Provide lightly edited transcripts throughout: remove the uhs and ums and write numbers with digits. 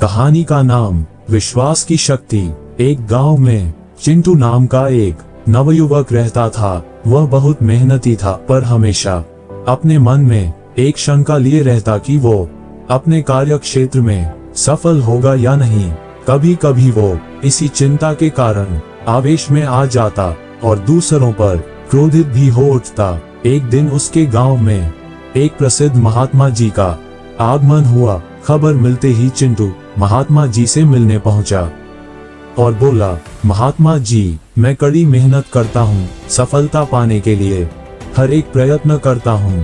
कहानी का नाम विश्वास की शक्ति। एक गांव में चिंटू नाम का एक नवयुवक रहता था। वह बहुत मेहनती था, पर हमेशा अपने मन में एक शंका लिए रहता कि वो अपने कार्य क्षेत्र में सफल होगा या नहीं। कभी कभी वो इसी चिंता के कारण आवेश में आ जाता और दूसरों पर क्रोधित भी हो उठता। एक दिन उसके गांव में एक प्रसिद्ध महात्मा जी का आगमन हुआ। खबर मिलते ही चिंटू महात्मा जी से मिलने पहुंचा और बोला, महात्मा जी, मैं कड़ी मेहनत करता हूं, सफलता पाने के लिए हर एक प्रयत्न करता हूं,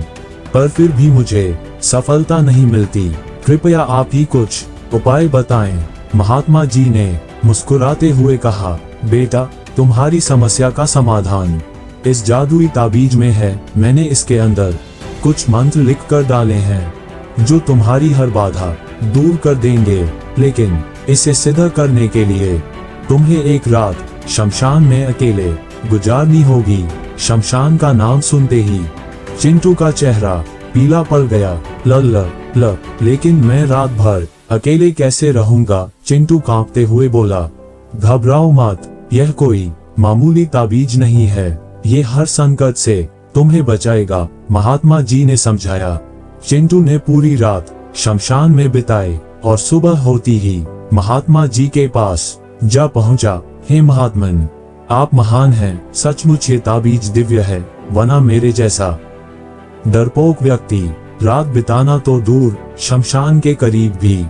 पर फिर भी मुझे सफलता नहीं मिलती। कृपया आप ही कुछ उपाय बताएं। महात्मा जी ने मुस्कुराते हुए कहा, बेटा, तुम्हारी समस्या का समाधान इस जादुई ताबीज में है। मैंने इसके अंदर कुछ मंत्र लिख कर डाले हैं जो तुम्हारी हर बाधा दूर कर देंगे, लेकिन इसे सिद्ध करने के लिए तुम्हें एक रात शमशान में अकेले गुजारनी होगी। शमशान का नाम सुनते ही चिंटू का चेहरा पीला पड़ गया। ल लेकिन मैं रात भर अकेले कैसे रहूंगा? चिंटू कांपते हुए बोला। घबराओ मत, यह कोई मामूली ताबीज नहीं है, ये हर संकट से तुम्हें बचाएगा, महात्मा जी ने समझाया। चिंटू ने पूरी रात शमशान में बिताई और सुबह होती ही महात्मा जी के पास जा पहुंचा। हे महात्मन, आप महान हैं, सचमुच ये ताबीज दिव्य है, वरना मेरे जैसा डरपोक व्यक्ति रात बिताना तो दूर शमशान के करीब भी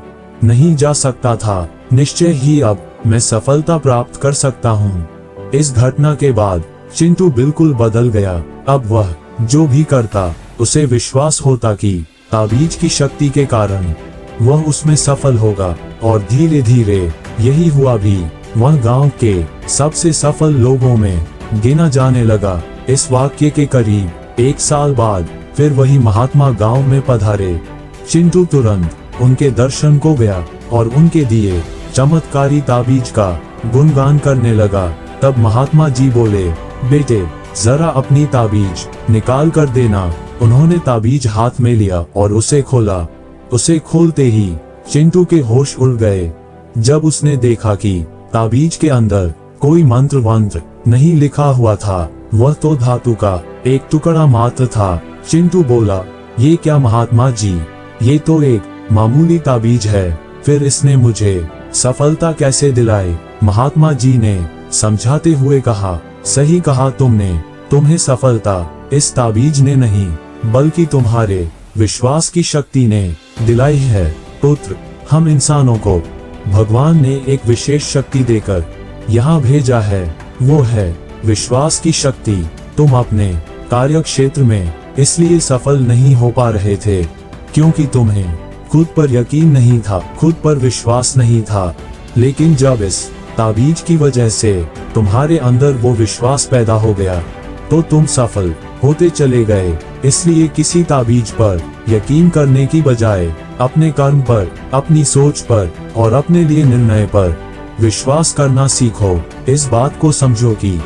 नहीं जा सकता था। निश्चय ही अब मैं सफलता प्राप्त कर सकता हूँ। इस घटना के बाद चिंटू बिल्कुल बदल गया। अब वह जो भी करता उसे विश्वास होता कि ताबीज की शक्ति के कारण वह उसमें सफल होगा, और धीरे धीरे यही हुआ भी। वह गांव के सबसे सफल लोगों में गिना जाने लगा। इस वाक्य के करीब 1 साल बाद फिर वही महात्मा गांव में पधारे। चिंटू तुरंत उनके दर्शन को गया और उनके दिए चमत्कारी ताबीज का गुणगान करने लगा। तब महात्मा जी बोले, बेटे, जरा अपनी ताबीज निकाल कर देना। उन्होंने ताबीज हाथ में लिया और उसे खोला। उसे खोलते ही चिंटू के होश उड़ गए। जब उसने देखा कि ताबीज के अंदर कोई मंत्र वंत्र नहीं लिखा हुआ था, वह तो धातु का एक टुकड़ा मात्र था। चिंटू बोला, ये क्या महात्मा जी, ये तो एक मामूली ताबीज है, फिर इसने मुझे सफलता कैसे दिलाई? महात्मा जी ने समझाते हुए कहा, सही कहा तुमने, तुम्हें सफलता इस ताबीज ने नहीं बल्कि तुम्हारे विश्वास की शक्ति ने दिलाई है। पुत्र, हम इंसानों को भगवान ने एक विशेष शक्ति देकर यहाँ भेजा है, वो है विश्वास की शक्ति। तुम अपने कार्य क्षेत्र में इसलिए सफल नहीं हो पा रहे थे क्योंकि तुम्हें खुद पर यकीन नहीं था, खुद पर विश्वास नहीं था। लेकिन जब इस ताबीज की वजह से तुम्हारे अंदर वो विश्वास पैदा हो गया तो तुम सफल होते चले गए। इसलिए किसी ताबीज पर यकीन करने की बजाय अपने कर्म पर, अपनी सोच पर और अपने लिए निर्णय पर विश्वास करना सीखो। इस बात को समझो कि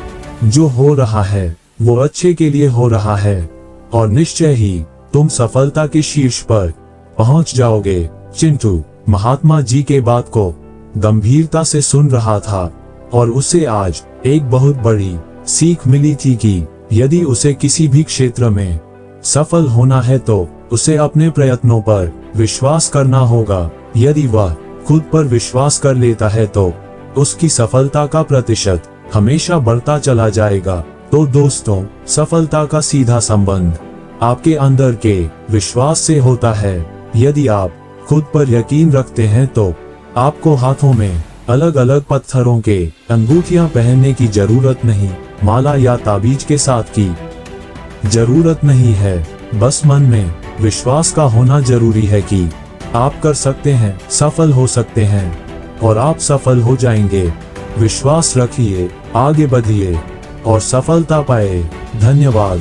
जो हो रहा है वो अच्छे के लिए हो रहा है और निश्चय ही तुम सफलता के शीर्ष पर पहुंच जाओगे। चिंटू महात्मा जी के बात को गंभीरता से सुन रहा था और उसे आज एक बहुत बड़ी सीख मिली थी कि यदि उसे किसी भी क्षेत्र में सफल होना है तो उसे अपने प्रयत्नों पर विश्वास करना होगा। यदि वह खुद पर विश्वास कर लेता है तो उसकी सफलता का प्रतिशत हमेशा बढ़ता चला जाएगा। तो दोस्तों, सफलता का सीधा संबंध आपके अंदर के विश्वास से होता है। यदि आप खुद पर यकीन रखते हैं तो आपको हाथों में अलग अलग पत्थरों के अंगूठियां पहनने की जरूरत नहीं, माला या ताबीज के साथ की जरूरत नहीं है। बस मन में विश्वास का होना जरूरी है कि आप कर सकते हैं, सफल हो सकते हैं और आप सफल हो जाएंगे। विश्वास रखिए, आगे बढ़िए और सफलता पाए। धन्यवाद।